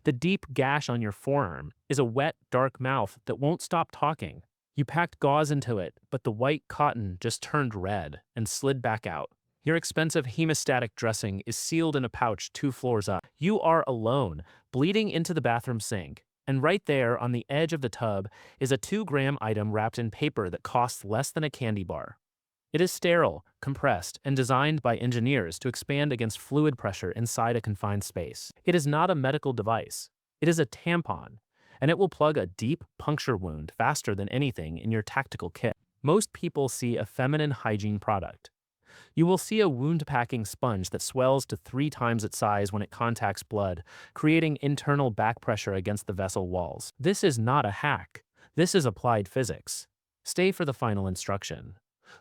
The deep gash on your forearm is a wet, dark mouth that won't stop talking. You packed gauze into it, but the white cotton just turned red and slid back out. Your expensive hemostatic dressing is sealed in a pouch 2 floors up. You are alone, bleeding into the bathroom sink. And right there on the edge of the tub is a 2-gram item wrapped in paper that costs less than a candy bar. It is sterile, compressed, and designed by engineers to expand against fluid pressure inside a confined space. It is not a medical device. It is a tampon, and it will plug a deep puncture wound faster than anything in your tactical kit. Most people see a feminine hygiene product. You will see a wound packing sponge that swells to 3 times its size when it contacts blood, creating internal back pressure against the vessel walls. This is not a hack. This is applied physics. Stay for the final instruction.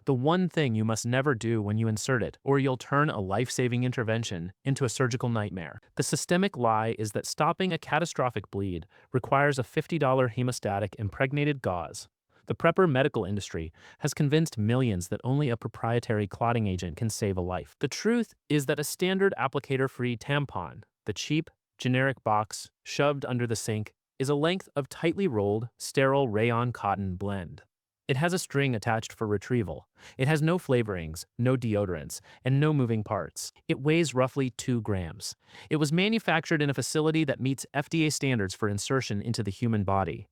The one thing you must never do when you insert it, or you'll turn a life-saving intervention into a surgical nightmare. The systemic lie is that stopping a catastrophic bleed requires a $50 hemostatic impregnated gauze. The prepper medical industry has convinced millions that only a proprietary clotting agent can save a life. The truth is that a standard applicator-free tampon, the cheap, generic box shoved under the sink, is a length of tightly rolled, sterile rayon cotton blend. It has a string attached for retrieval. It has no flavorings, no deodorants, and no moving parts. It weighs roughly 2 grams. It was manufactured in a facility that meets FDA standards for insertion into the human body.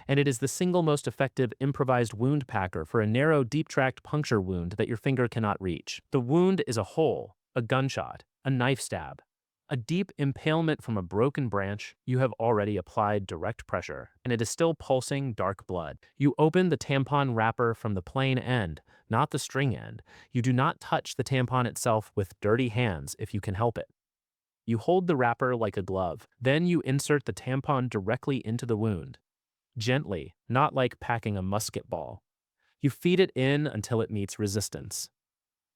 And it is the single most effective improvised wound packer for a narrow, deep-tract puncture wound that your finger cannot reach. The wound is a hole, a gunshot, a knife stab, a deep impalement from a broken branch. You have already applied direct pressure, and it is still pulsing dark blood. You open the tampon wrapper from the plain end, not the string end. You do not touch the tampon itself with dirty hands if you can help it. You hold the wrapper like a glove. Then you insert the tampon directly into the wound. Gently, not like packing a musket ball. You feed it in until it meets resistance.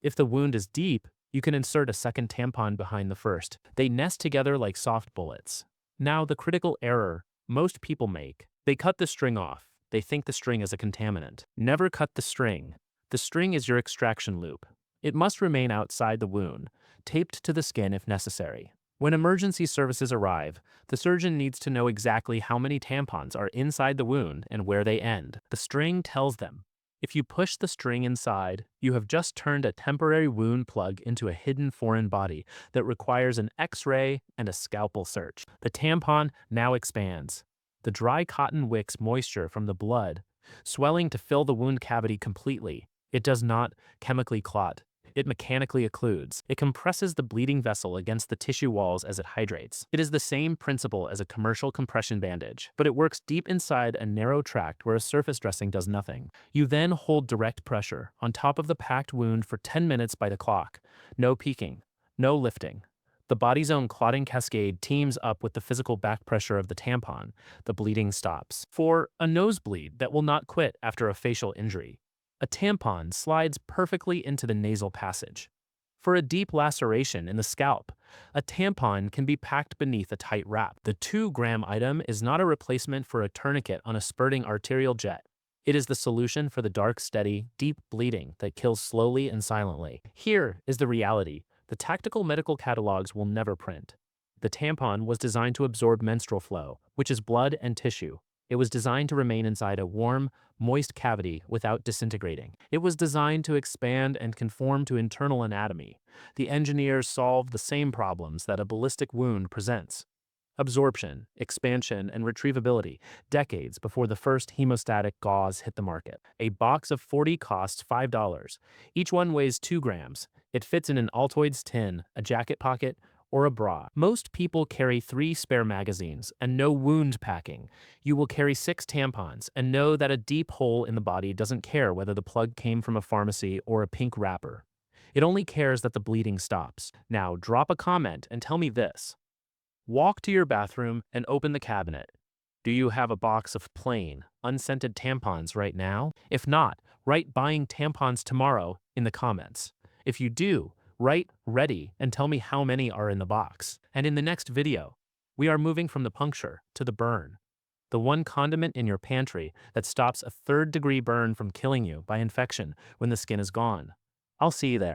If the wound is deep, you can insert a second tampon behind the first. They nest together like soft bullets. Now, the critical error most people make. They cut the string off. They think the string is a contaminant. Never cut the string. The string is your extraction loop. It must remain outside the wound, taped to the skin if necessary. When emergency services arrive, the surgeon needs to know exactly how many tampons are inside the wound and where they end. The string tells them. If you push the string inside, you have just turned a temporary wound plug into a hidden foreign body that requires an X-ray and a scalpel search. The tampon now expands. The dry cotton wicks moisture from the blood, swelling to fill the wound cavity completely. It does not chemically clot. It mechanically occludes. It compresses the bleeding vessel against the tissue walls as it hydrates. It is the same principle as a commercial compression bandage, but it works deep inside a narrow tract where a surface dressing does nothing. You then hold direct pressure on top of the packed wound for 10 minutes by the clock. No peeking, no lifting. The body's own clotting cascade teams up with the physical back pressure of the tampon. The bleeding stops. For a nosebleed that will not quit after a facial injury, a tampon slides perfectly into the nasal passage. For a deep laceration in the scalp, a tampon can be packed beneath a tight wrap. The 2-gram item is not a replacement for a tourniquet on a spurting arterial jet. It is the solution for the dark, steady, deep bleeding that kills slowly and silently. Here is the reality. The tactical medical catalogs will never print. The tampon was designed to absorb menstrual flow, which is blood and tissue. It was designed to remain inside a warm, moist cavity without disintegrating. It was designed to expand and conform to internal anatomy. The engineers solved the same problems that a ballistic wound presents: absorption, expansion, and retrievability, decades before the first hemostatic gauze hit the market. A box of 40 costs $5. Each one weighs 2 grams. It fits in an Altoids tin, a jacket pocket, or a bra. Most people carry 3 spare magazines and no wound packing. You will carry 6 tampons and know that a deep hole in the body doesn't care whether the plug came from a pharmacy or a pink wrapper. It only cares that the bleeding stops. Now, drop a comment and tell me this. Walk to your bathroom and open the cabinet. Do you have a box of plain, unscented tampons right now? If not, write "buying tampons tomorrow" in the comments. If you do, write "ready" and tell me how many are in the box. And in the next video, we are moving from the puncture to the burn. The one condiment in your pantry that stops a 3rd-degree burn from killing you by infection when the skin is gone. I'll see you there.